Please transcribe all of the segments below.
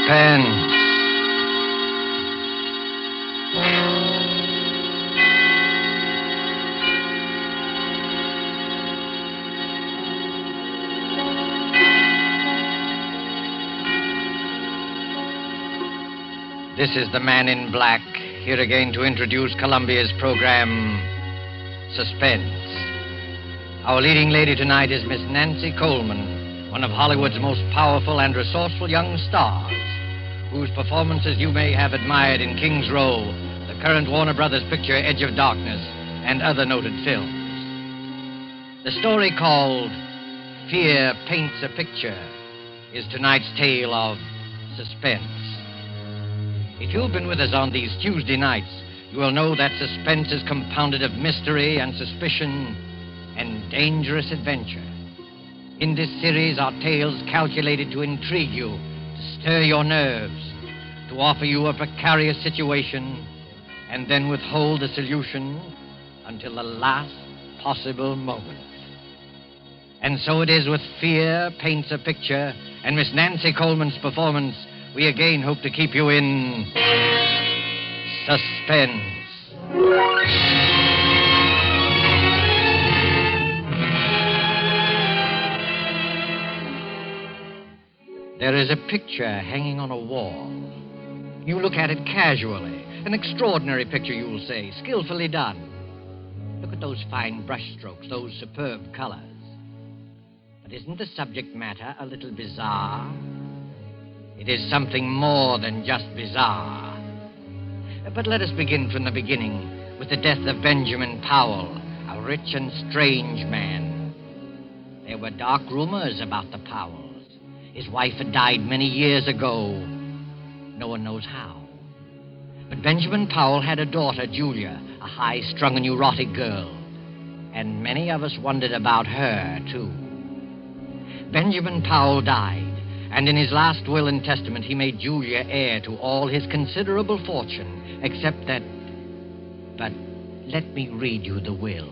Suspense. This is the Man in Black, here again to introduce Columbia's program, Suspense. Our leading lady tonight is Miss Nancy Coleman, one of Hollywood's most powerful and resourceful young stars, whose performances you may have admired in King's Row, the current Warner Brothers picture Edge of Darkness, and other noted films. The story called Fear Paints a Picture is tonight's tale of suspense. If you've been with us on these Tuesday nights, you will know that suspense is compounded of mystery and suspicion and dangerous adventure. In this series are tales calculated to intrigue you, to stir your nerves, to offer you a precarious situation, and then withhold the solution until the last possible moment. And so it is with Fear Paints a Picture and Miss Nancy Coleman's performance. We again hope to keep you in suspense. There is a picture hanging on a wall. You look at it casually. An extraordinary picture, you'll say, skillfully done. Look at those fine brushstrokes, those superb colors. But isn't the subject matter a little bizarre? It is something more than just bizarre. But let us begin from the beginning with the death of Benjamin Powell, a rich and strange man. There were dark rumors about the Powells. His wife had died many years ago. No one knows how. But Benjamin Powell had a daughter, Julia, a high-strung and neurotic girl. And many of us wondered about her, too. Benjamin Powell died. And in his last will and testament, he made Julia heir to all his considerable fortune, except that... But let me read you the will.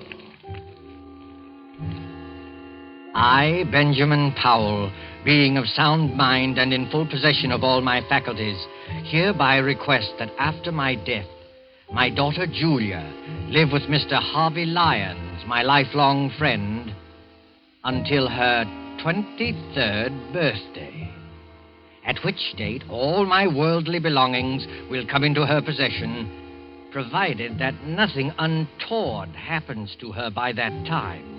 I, Benjamin Powell, being of sound mind and in full possession of all my faculties, hereby request that after my death, my daughter Julia live with Mr. Harvey Lyons, my lifelong friend, until her 23rd birthday, at which date all my worldly belongings will come into her possession, provided that nothing untoward happens to her by that time.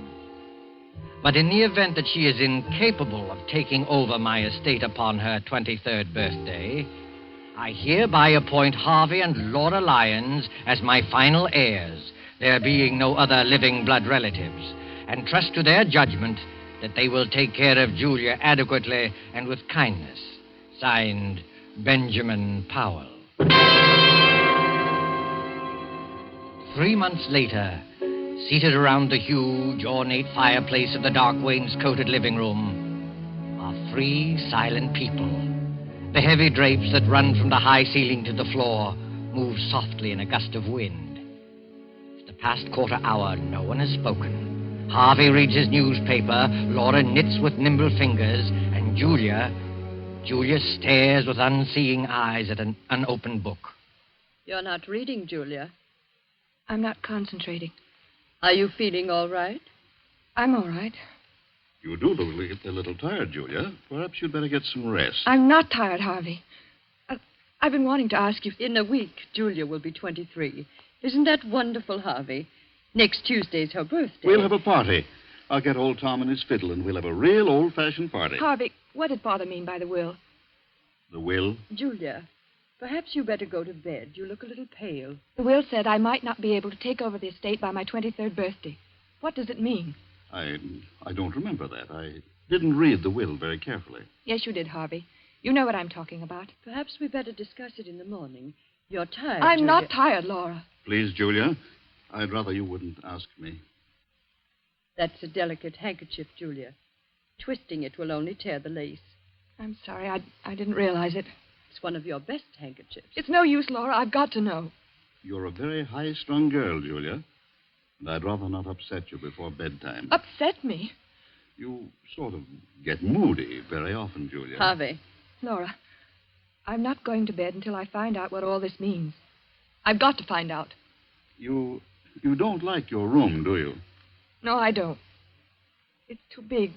But in the event that she is incapable of taking over my estate upon her 23rd birthday, I hereby appoint Harvey and Laura Lyons as my final heirs, there being no other living blood relatives, and trust to their judgment that they will take care of Julia adequately and with kindness. Signed, Benjamin Powell. 3 months later, seated around the huge, ornate fireplace of the dark wainscoted living room, are 3 silent people. The heavy drapes that run from the high ceiling to the floor move softly in a gust of wind. For the past quarter hour, no one has spoken. Harvey reads his newspaper, Laura knits with nimble fingers, and Julia stares with unseeing eyes at an unopened book. You're not reading, Julia. I'm not concentrating. Are you feeling all right? I'm all right. You do look a little tired, Julia. Perhaps you'd better get some rest. I'm not tired, Harvey. I've been wanting to ask you... In a week, Julia will be 23. Isn't that wonderful, Harvey? Next Tuesday's her birthday. We'll have a party. I'll get old Tom and his fiddle, and we'll have a real old-fashioned party. Harvey, what did Father mean by the will? The will? Julia, perhaps you better go to bed. You look a little pale. The will said I might not be able to take over the estate by my 23rd birthday. What does it mean? I don't remember that. I didn't read the will very carefully. Yes, you did, Harvey. You know what I'm talking about. Perhaps we better discuss it in the morning. You're tired, I'm Julia. not tired, Laura. Please, Julia, I'd rather you wouldn't ask me. That's a delicate handkerchief, Julia. Twisting it will only tear the lace. I'm sorry. I didn't realize it. It's one of your best handkerchiefs. It's no use, Laura. I've got to know. You're a very high-strung girl, Julia. And I'd rather not upset you before bedtime. Upset me? You sort of get moody very often, Julia. Harvey. Laura, I'm not going to bed until I find out what all this means. I've got to find out. You don't like your room, do you? No, I don't. It's too big.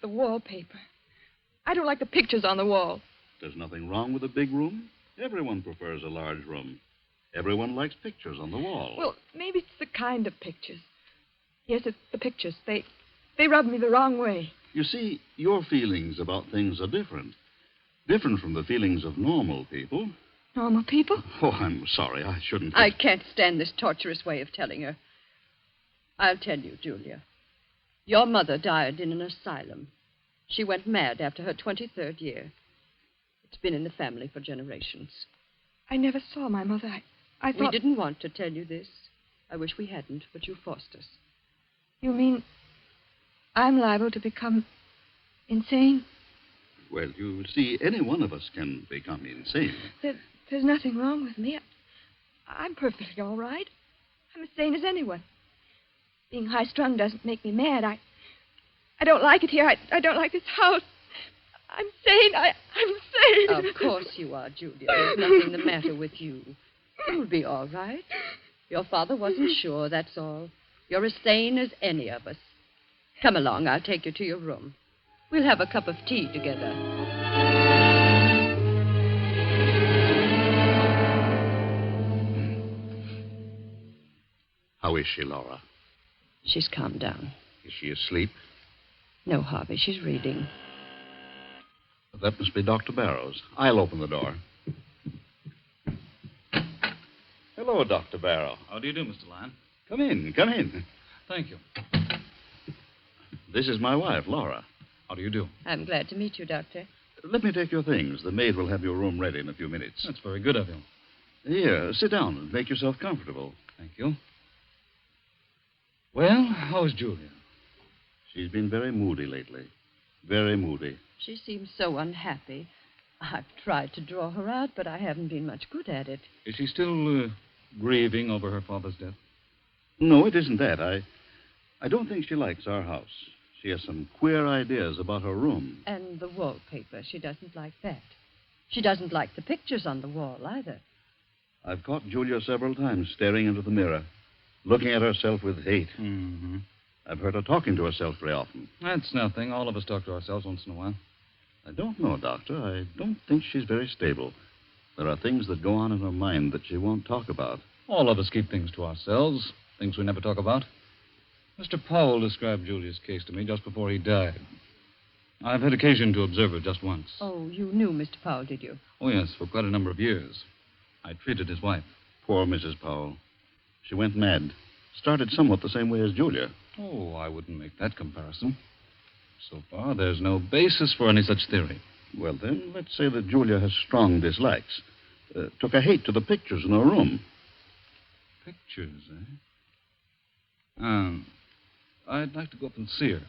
The wallpaper. I don't like the pictures on the wall. There's nothing wrong with a big room. Everyone prefers a large room. Everyone likes pictures on the wall. Well, maybe it's the kind of pictures. Yes, it's the pictures. They rub me the wrong way. You see, your feelings about things are different. Different from the feelings of normal people. Normal people? Oh, I'm sorry. I shouldn't. I can't stand this torturous way of telling her. I'll tell you, Julia. Your mother died in an asylum. She went mad after her 23rd year. It's been in the family for generations. I never saw my mother. I thought... We didn't want to tell you this. I wish we hadn't, but you forced us. You mean I'm liable to become insane? Well, you see, any one of us can become insane. There's nothing wrong with me. I'm perfectly all right. I'm as sane as anyone. Being high-strung doesn't make me mad. I don't like it here. I don't like this house. I'm sane. I'm sane. Of course you are, Julia. There's nothing the matter with you. You'll be all right. Your father wasn't sure, that's all. You're as sane as any of us. Come along. I'll take you to your room. We'll have a cup of tea together. How is she, Laura? She's calmed down. Is she asleep? No, Harvey, she's reading. That must be Dr. Barrows. I'll open the door. Hello, Dr. Barrow. How do you do, Mr. Lyon? Come in, come in. Thank you. This is my wife, Laura. How do you do? I'm glad to meet you, Doctor. Let me take your things. The maid will have your room ready in a few minutes. That's very good of you. Here, sit down and make yourself comfortable. Thank you. Well, how's Julia? She's been very moody lately. Very moody. She seems so unhappy. I've tried to draw her out, but I haven't been much good at it. Is she still grieving over her father's death? No, it isn't that. I don't think she likes our house. She has some queer ideas about her room. And the wallpaper. She doesn't like that. She doesn't like the pictures on the wall either. I've caught Julia several times staring into the mirror, looking at herself with hate. Mm-hmm. I've heard her talking to herself very often. That's nothing. All of us talk to ourselves once in a while. I don't know, Doctor. I don't think she's very stable. There are things that go on in her mind that she won't talk about. All of us keep things to ourselves, things we never talk about. Mr. Powell described Julia's case to me just before he died. I've had occasion to observe her just once. Oh, you knew Mr. Powell, did you? Oh, yes, for quite a number of years. I treated his wife. Poor Mrs. Powell. She went mad. Started somewhat the same way as Julia. Oh, I wouldn't make that comparison. So far, there's no basis for any such theory. Well, then, let's say that Julia has strong dislikes. Took a hate to the pictures in her room. Pictures, eh? I'd like to go up and see her,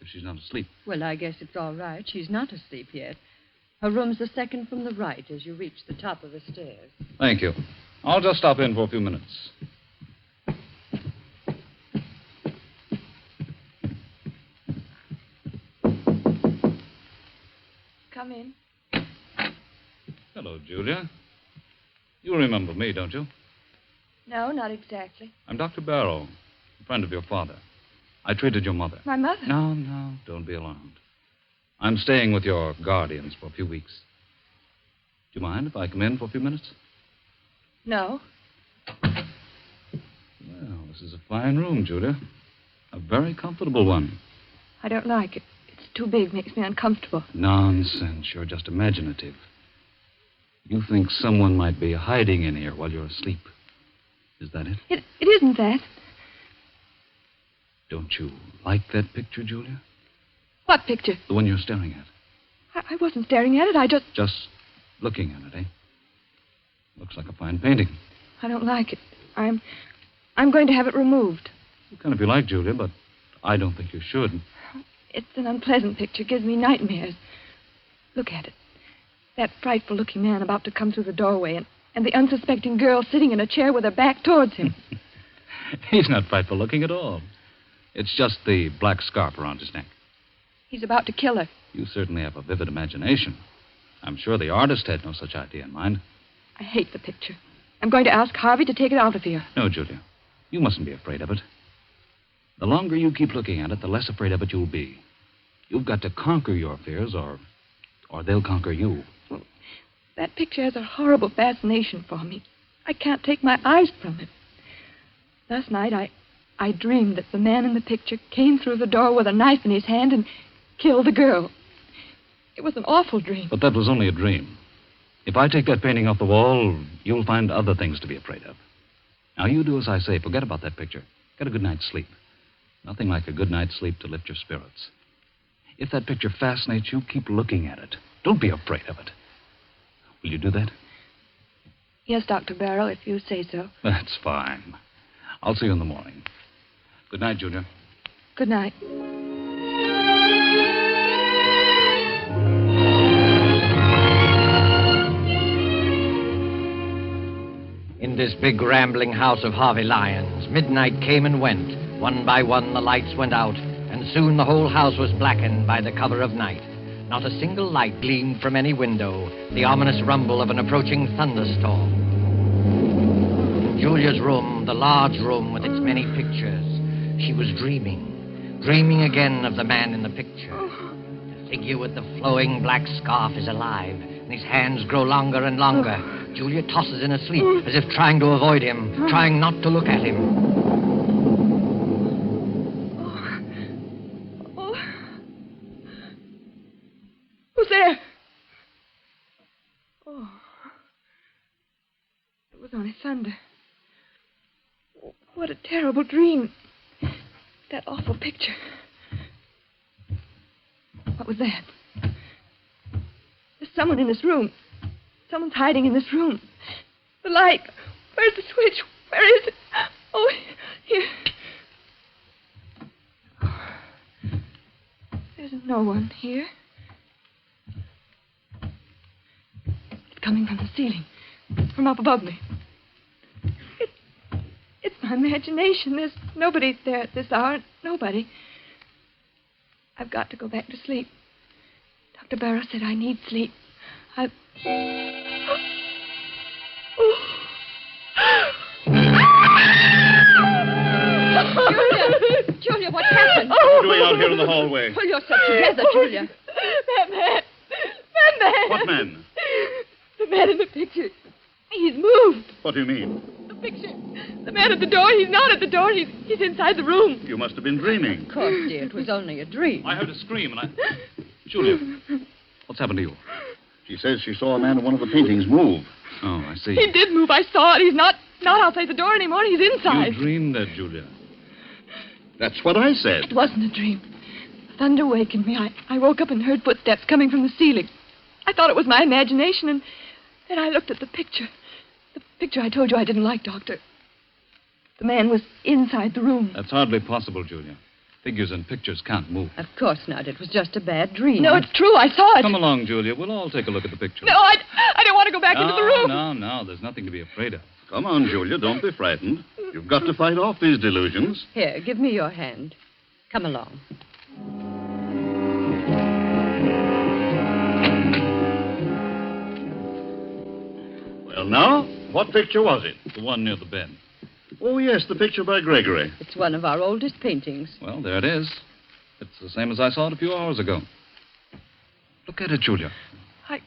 if she's not asleep. Well, I guess it's all right. She's not asleep yet. Her room's the second from the right as you reach the top of the stairs. Thank you. I'll just stop in for a few minutes. Come in. Hello, Julia. You remember me, don't you? No, not exactly. I'm Dr. Barrow, a friend of your father. I treated your mother. My mother? No, don't be alarmed. I'm staying with your guardians for a few weeks. Do you mind if I come in for a few minutes? No. Well, this is a fine room, Julia. A very comfortable one. I don't like it. It's too big, makes me uncomfortable. Nonsense. You're just imaginative. You think someone might be hiding in here while you're asleep. Is that it? It isn't that. Don't you like that picture, Julia? What picture? The one you're staring at. I wasn't staring at it. I just... Just looking at it, eh? Looks like a fine painting. I don't like it. I'm going to have it removed. You can if you like, Julia, but I don't think you should. It's an unpleasant picture. Gives me nightmares. Look at it. That frightful-looking man about to come through the doorway, and the unsuspecting girl sitting in a chair with her back towards him. He's not frightful-looking at all. It's just the black scarf around his neck. He's about to kill her. You certainly have a vivid imagination. I'm sure the artist had no such idea in mind. I hate the picture. I'm going to ask Harvey to take it out of here. No, Julia. You mustn't be afraid of it. The longer you keep looking at it, the less afraid of it you'll be. You've got to conquer your fears, or they'll conquer you. Well, that picture has a horrible fascination for me. I can't take my eyes from it. Last night, I dreamed that the man in the picture came through the door with a knife in his hand and killed the girl. It was an awful dream. But that was only a dream. If I take that painting off the wall, you'll find other things to be afraid of. Now, you do as I say. Forget about that picture. Get a good night's sleep. Nothing like a good night's sleep to lift your spirits. If that picture fascinates you, keep looking at it. Don't be afraid of it. Will you do that? Yes, Dr. Barrow, if you say so. That's fine. I'll see you in the morning. Good night, Julia. Good night. In this big rambling house of Harvey Lyons, midnight came and went. One by one, the lights went out, and soon the whole house was blackened by the cover of night. Not a single light gleamed from any window, the ominous rumble of an approaching thunderstorm. In Julia's room, the large room with its many pictures, she was dreaming again of the man in the picture. The figure with the flowing black scarf is alive, and his hands grow longer and longer. Julia tosses in her sleep, as if trying to avoid him, trying not to look at him. Who's there? Oh. It was only thunder. What a terrible dream. That awful picture. What was that? There's someone in this room. Someone's hiding in this room. The light. Where's the switch? Where is it? Oh, here. There's no one here. It's coming from the ceiling. From up above me. It's my imagination. There's nobody there at this hour. Nobody. I've got to go back to sleep. Dr. Barrow said I need sleep. Julia, what's happened? What are you doing out here in the hallway? Pull yourself together, Julia. That man. What man? The man in the picture. He's moved. What do you mean? The picture. The man at the door. He's not at the door. He's inside the room. You must have been dreaming. Of course, dear. It was only a dream. I heard a scream, and Julia, what's happened to you? She says she saw a man in one of the paintings move. Oh, I see. He did move. I saw it. He's not outside the door anymore. He's inside. You dreamed that, Julia. That's what I said. It wasn't a dream. The thunder awakened me. I woke up and heard footsteps coming from the ceiling. I thought it was my imagination, and then I looked at the picture. The picture I told you I didn't like, Doctor. The man was inside the room. That's hardly possible, Julia. Figures and pictures can't move. Of course not. It was just a bad dream. No, it's true. I saw it. Come along, Julia. We'll all take a look at the picture. No, I don't want to go back into the room. No. There's nothing to be afraid of. Come on, Julia. Don't be frightened. You've got to fight off these delusions. Here, give me your hand. Come along. Well, now, what picture was it? The one near the bed. Oh, yes, the picture by Gregory. It's one of our oldest paintings. Well, there it is. It's the same as I saw it a few hours ago. Look at it, Julia. I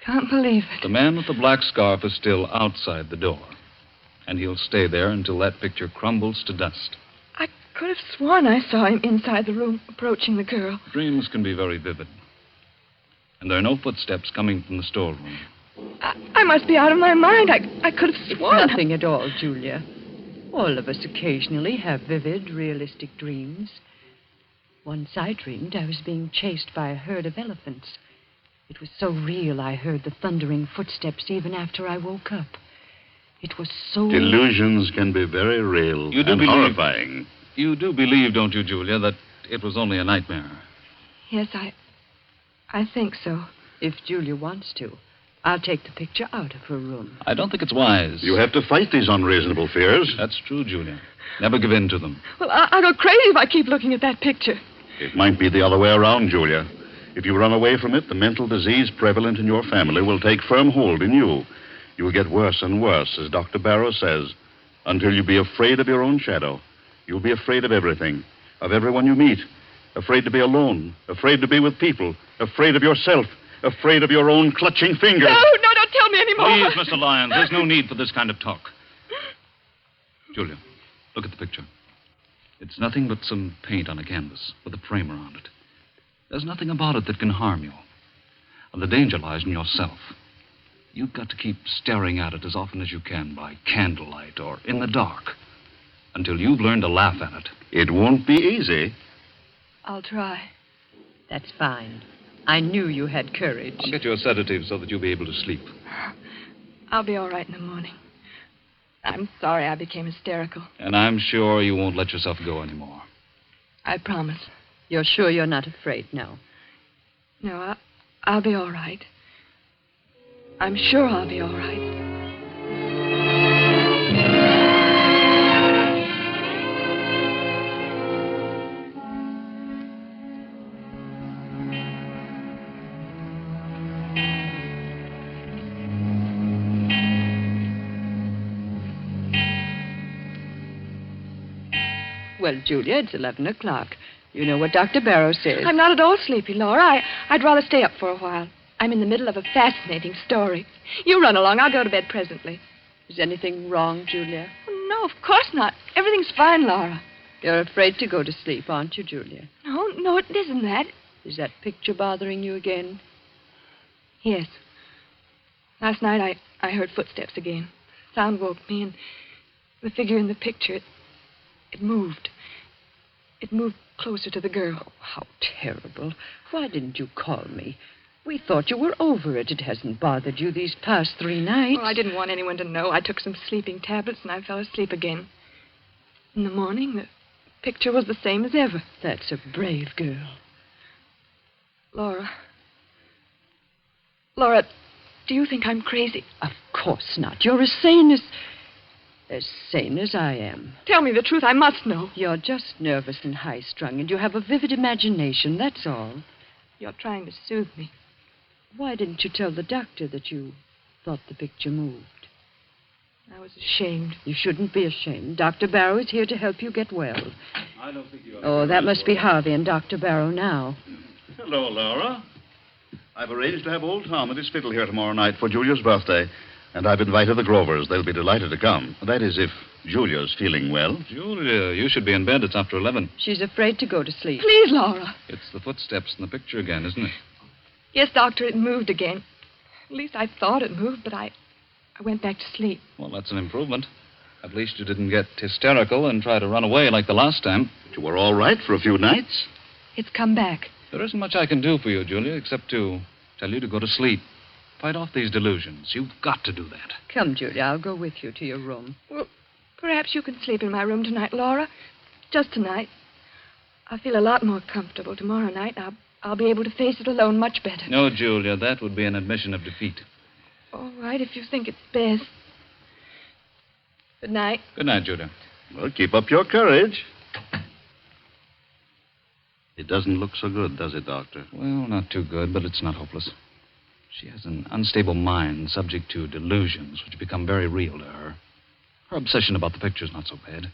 can't believe it. The man with the black scarf is still outside the door. And he'll stay there until that picture crumbles to dust. I could have sworn I saw him inside the room approaching the girl. Dreams can be very vivid. And there are no footsteps coming from the storeroom. I must be out of my mind. I could have sworn. It's nothing at all, Julia. All of us occasionally have vivid, realistic dreams. Once I dreamed I was being chased by a herd of elephants. It was so real I heard the thundering footsteps even after I woke up. It was so... Delusions can be very real and horrifying. You do believe, don't you, Julia, that it was only a nightmare? Yes, I think so. If Julia wants to, I'll take the picture out of her room. I don't think it's wise. You have to fight these unreasonable fears. That's true, Julia. Never give in to them. Well, I'll go crazy if I keep looking at that picture. It might be the other way around, Julia. If you run away from it, the mental disease prevalent in your family will take firm hold in you. You will get worse and worse, as Dr. Barrow says, until you be afraid of your own shadow. You'll be afraid of everything, of everyone you meet, afraid to be alone, afraid to be with people, afraid of yourself, afraid of your own clutching fingers. No, don't tell me anymore. Please, Mr. Lyons, there's no need for this kind of talk. Julia, look at the picture. It's nothing but some paint on a canvas with a frame around it. There's nothing about it that can harm you. And the danger lies in yourself. You've got to keep staring at it as often as you can by candlelight or in the dark until you've learned to laugh at it. It won't be easy. I'll try. That's fine. I knew you had courage. I'll get you a sedative so that you'll be able to sleep. I'll be all right in the morning. I'm sorry I became hysterical. And I'm sure you won't let yourself go anymore. I promise. You're sure you're not afraid now? No, I'll be all right. I'm sure I'll be all right. Well, Julia, it's 11 o'clock. You know what Dr. Barrow says. I'm not at all sleepy, Laura. I'd rather stay up for a while. I'm in the middle of a fascinating story. You run along. I'll go to bed presently. Is anything wrong, Julia? No, of course not. Everything's fine, Laura. You're afraid to go to sleep, aren't you, Julia? No, it isn't that. Is that picture bothering you again? Yes. Last night I heard footsteps again. Sound woke me, and the figure in the picture, it moved. It moved closer to the girl. Oh, how terrible. Why didn't you call me? We thought you were over it. It hasn't bothered you these past 3 nights. Oh, I didn't want anyone to know. I took some sleeping tablets, and I fell asleep again. In the morning, the picture was the same as ever. That's a brave girl. Laura, do you think I'm crazy? Of course not. You're as sane as I am. Tell me the truth. I must know. You're just nervous and high-strung, and you have a vivid imagination, that's all. You're trying to soothe me. Why didn't you tell the doctor that you thought the picture moved? I was ashamed. You shouldn't be ashamed. Dr. Barrow is here to help you get well. I don't think you are. Oh, that must be Harvey and Dr. Barrow now. Hello, Laura. I've arranged to have old Tom at his fiddle here tomorrow night for Julia's birthday, and I've invited the Grovers. They'll be delighted to come. That is, if Julia's feeling well. Julia, you should be in bed. It's after 11. She's afraid to go to sleep. Please, Laura. It's the footsteps in the picture again, isn't it? Yes, Doctor, it moved again. At least I thought it moved, but I went back to sleep. Well, that's an improvement. At least you didn't get hysterical and try to run away like the last time. But you were all right for a few nights. It's come back. There isn't much I can do for you, Julia, except to tell you to go to sleep. Fight off these delusions. You've got to do that. Come, Julia, I'll go with you to your room. Well, perhaps you can sleep in my room tonight, Laura. Just tonight. I'll feel a lot more comfortable tomorrow night. I'll be able to face it alone much better. No, Julia, that would be an admission of defeat. All right, if you think it's best. Good night. Good night, Julia. Well, keep up your courage. It doesn't look so good, does it, Doctor? Well, not too good, but it's not hopeless. She has an unstable mind subject to delusions which become very real to her. Her obsession about the picture's not so bad.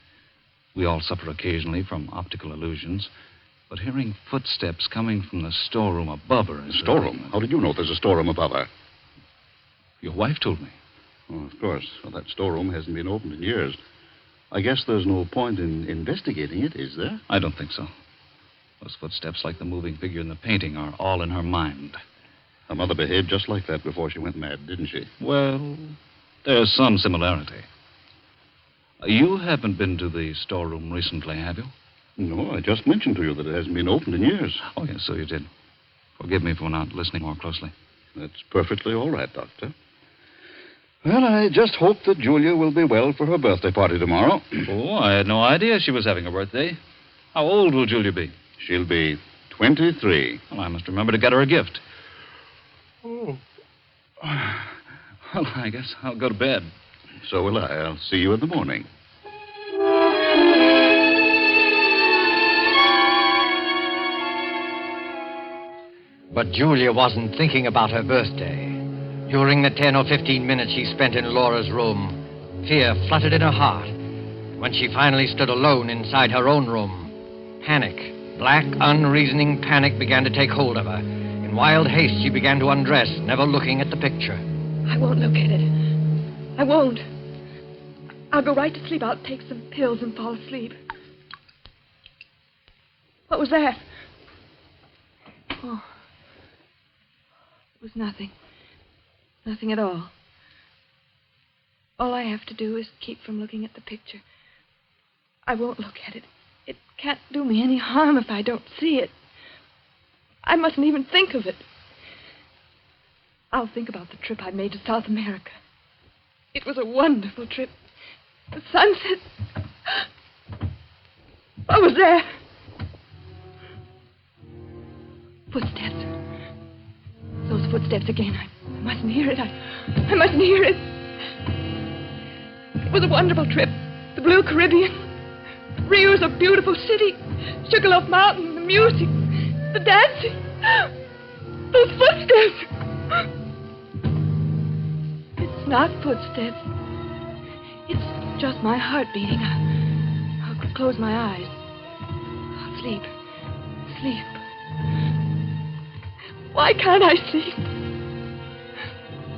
We all suffer occasionally from optical illusions, but hearing footsteps coming from the storeroom above her is... Storeroom? How did you know there's a storeroom above her? Your wife told me. Oh, of course. Well, that storeroom hasn't been opened in years. I guess there's no point in investigating it, is there? I don't think so. Those footsteps, like the moving figure in the painting, are all in her mind. Her mother behaved just like that before she went mad, didn't she? Well, there's some similarity. You haven't been to the storeroom recently, have you? No, I just mentioned to you that it hasn't been opened in years. Oh, yes, so you did. Forgive me for not listening more closely. That's perfectly all right, Doctor. Well, I just hope that Julia will be well for her birthday party tomorrow. Oh, I had no idea she was having a birthday. How old will Julia be? She'll be 23. Well, I must remember to get her a gift. Oh. Well, I guess I'll go to bed. So will I. I'll see you in the morning. But Julia wasn't thinking about her birthday. During the 10 or 15 minutes she spent in Laura's room, fear fluttered in her heart. When she finally stood alone inside her own room, panic, black, unreasoning panic began to take hold of her. In wild haste, she began to undress, never looking at the picture. I won't look at it. I won't. I'll go right to sleep. I'll take some pills and fall asleep. What was that? Oh. It was nothing. Nothing at all. All I have to do is keep from looking at the picture. I won't look at it. It can't do me any harm if I don't see it. I mustn't even think of it. I'll think about the trip I made to South America. It was a wonderful trip. The sunset. What was that? Footsteps. Those footsteps again. I mustn't hear it. I mustn't hear it. It was a wonderful trip. The blue Caribbean. Rio's a beautiful city. Sugarloaf Mountain, the music, the dancing. Those footsteps. It's not footsteps. It's just my heart beating. I'll close my eyes. I'll sleep. Sleep. Why can't I sleep?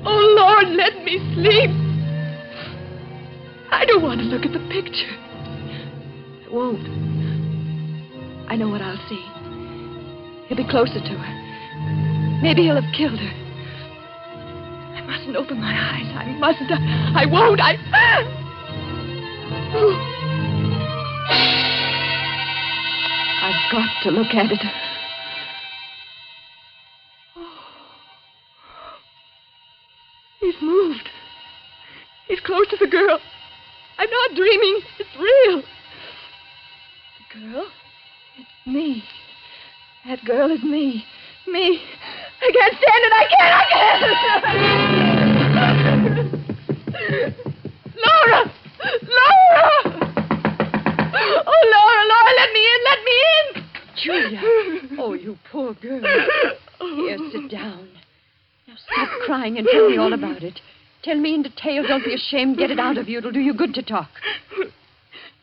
Oh, Lord, let me sleep. I don't want to look at the picture. I won't. I know what I'll see. He'll be closer to her. Maybe he'll have killed her. I mustn't open my eyes. I mustn't. I won't. I've got to look at it. He's moved. He's close to the girl. I'm not dreaming. It's real. The girl? It's me. That girl is me. Me. I can't stand it. Laura! Laura! Oh, Laura, let me in. Let me in. Julia. Oh, you poor girl. Here, sit down. Now stop crying and tell me all about it. Tell me in detail. Don't be ashamed. Get it out of you. It'll do you good to talk.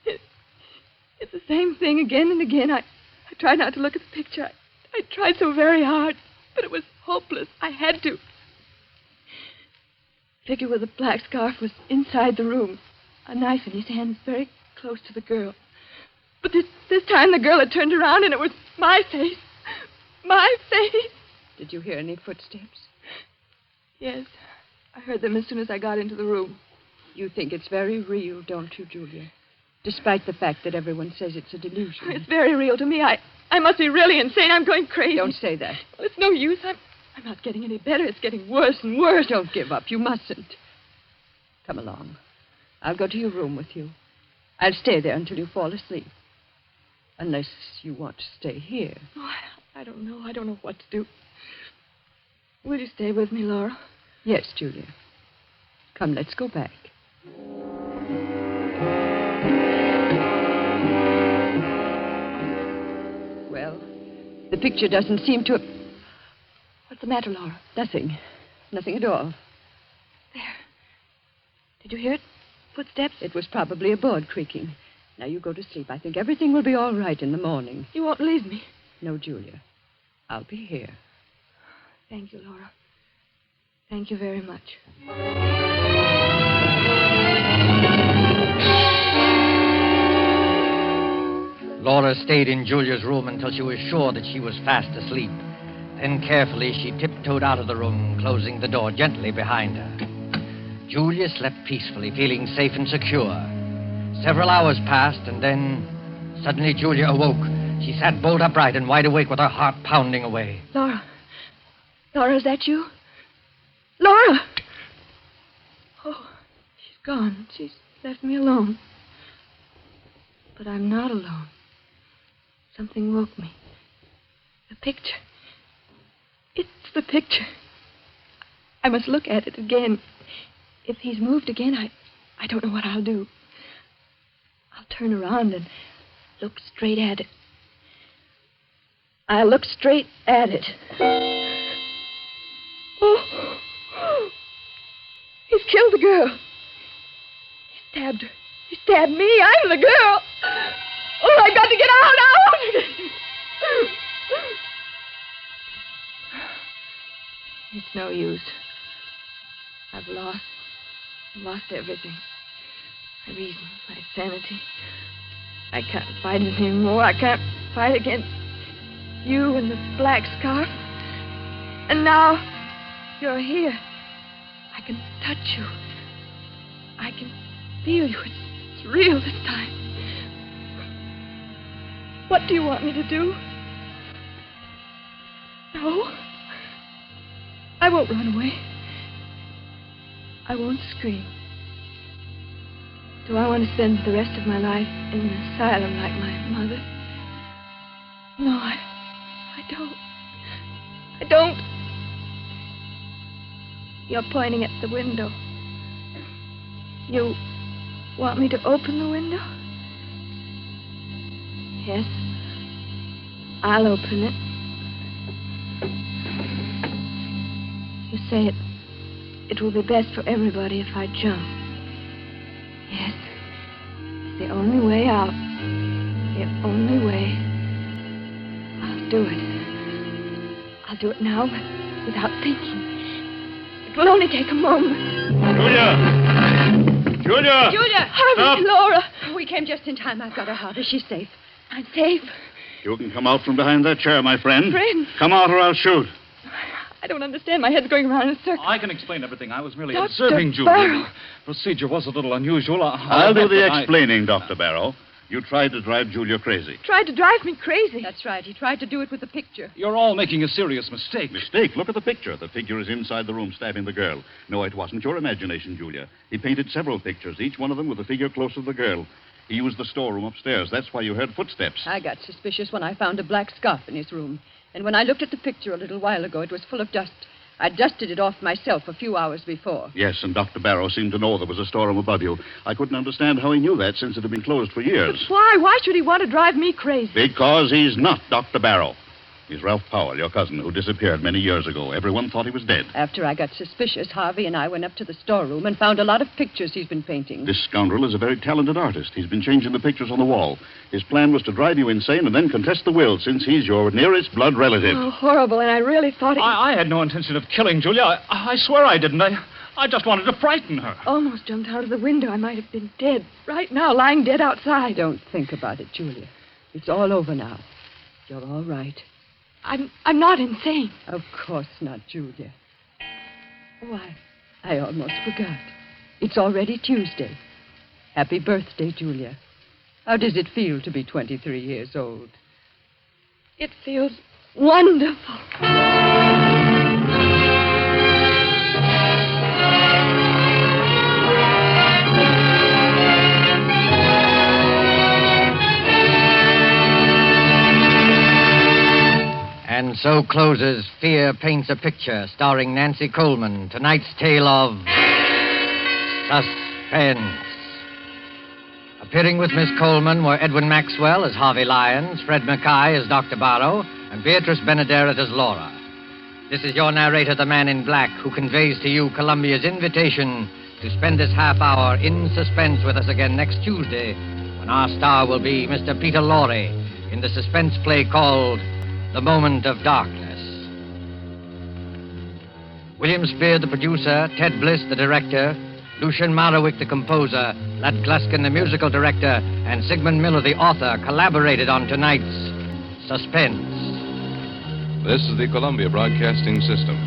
It's the same thing again and again. I tried not to look at the picture. I tried so very hard, but it was hopeless. I had to. The figure with the black scarf was inside the room, a knife in his hand, very close to the girl. But this time the girl had turned around, and it was my face. My face. Did you hear any footsteps? Yes. I heard them as soon as I got into the room. You think it's very real, don't you, Julia? Despite the fact that everyone says it's a delusion. It's very real to me. I must be really insane. I'm going crazy. Don't say that. Well, it's no use. I'm not getting any better. It's getting worse and worse. Don't give up. You mustn't. Come along. I'll go to your room with you. I'll stay there until you fall asleep. Unless you want to stay here. Oh, I don't know. I don't know what to do. Will you stay with me, Laura? Yes, Julia. Come, let's go back. Well, the picture doesn't seem to... What's the matter, Laura? Nothing. Nothing at all. There. Did you hear it? Footsteps? It was probably a board creaking. Now you go to sleep. I think everything will be all right in the morning. You won't leave me? No, Julia. I'll be here. Thank you, Laura. Thank you very much. Laura stayed in Julia's room until she was sure that she was fast asleep. Then carefully she tiptoed out of the room, closing the door gently behind her. Julia slept peacefully, feeling safe and secure. Several hours passed, and then suddenly Julia awoke. She sat bolt upright and wide awake with her heart pounding away. Laura. Laura, is that you? Laura! Oh, she's gone. She's left me alone. But I'm not alone. Something woke me. The picture. It's the picture. I must look at it again. If he's moved again, I don't know what I'll do. I'll turn around and look straight at it. I'll look straight at it. Oh. He's killed the girl. He stabbed her. He stabbed me. I'm the girl. Oh, I've got to get out. It's no use. I've lost everything. My reason, my sanity. I can't fight it anymore. I can't fight against you and the black scarf. And now you're here. I can touch you. I can feel you. It's real this time. What do you want me to do? No. I won't run away. I won't scream. Do I want to spend the rest of my life in an asylum like my mother? No, I don't. I don't. You're pointing at the window. You want me to open the window? Yes. I'll open it. You say it will be best for everybody if I jump. Yes. It's the only way out. The only way. I'll do it. I'll do it now without thinking. It will only take a moment. Julia! Harvey, Stop. Laura. We came just in time. I've got her, Harvey. She's safe. I'm safe. You can come out from behind that chair, my friend. Friend? Come out or I'll shoot. I don't understand. My head's going around in a circle. I can explain everything. I was merely Dr. observing Julia. Barrow. The procedure was a little unusual. I'll do the explaining, Dr. Barrow. You tried to drive Julia crazy. Tried to drive me crazy. That's right. He tried to do it with the picture. You're all making a serious mistake. Mistake. Look at the picture. The figure is inside the room stabbing the girl. No, it wasn't your imagination, Julia. He painted several pictures, each one of them with the figure close to the girl. He used the storeroom upstairs. That's why you heard footsteps. I got suspicious when I found a black scarf in his room. And when I looked at the picture a little while ago, it was full of dust. I dusted it off myself a few hours before. Yes, and Dr. Barrow seemed to know there was a storeroom above you. I couldn't understand how he knew that since it had been closed for years. But why? Why should he want to drive me crazy? Because he's not Dr. Barrow. He's Ralph Powell, your cousin, who disappeared many years ago. Everyone thought he was dead. After I got suspicious, Harvey and I went up to the storeroom and found a lot of pictures he's been painting. This scoundrel is a very talented artist. He's been changing the pictures on the wall. His plan was to drive you insane and then contest the will, since he's your nearest blood relative. Oh, horrible, and I really thought it... I had no intention of killing Julia. I swear I didn't. I just wanted to frighten her. Almost jumped out of the window. I might have been dead. Right now, lying dead outside. Don't think about it, Julia. It's all over now. You're all right. I'm not insane. Of course not, Julia. Why, I almost forgot. It's already Tuesday. Happy birthday, Julia. How does it feel to be 23 years old? It feels wonderful. And so closes Fear Paints a Picture, starring Nancy Coleman. Tonight's tale of Suspense. Appearing with Miss Coleman were Edwin Maxwell as Harvey Lyons, Fred Mackay as Dr. Barrow, and Beatrice Benaderet as Laura. This is your narrator, the Man in Black, who conveys to you Columbia's invitation to spend this half hour in suspense with us again next Tuesday, when our star will be Mr. Peter Lorre in the suspense play called The Moment of Darkness. William Spear, the producer, Ted Bliss, the director, Lucian Marowick, the composer, Lat Gluskin, the musical director, and Sigmund Miller, the author, collaborated on tonight's Suspense. This is the Columbia Broadcasting System.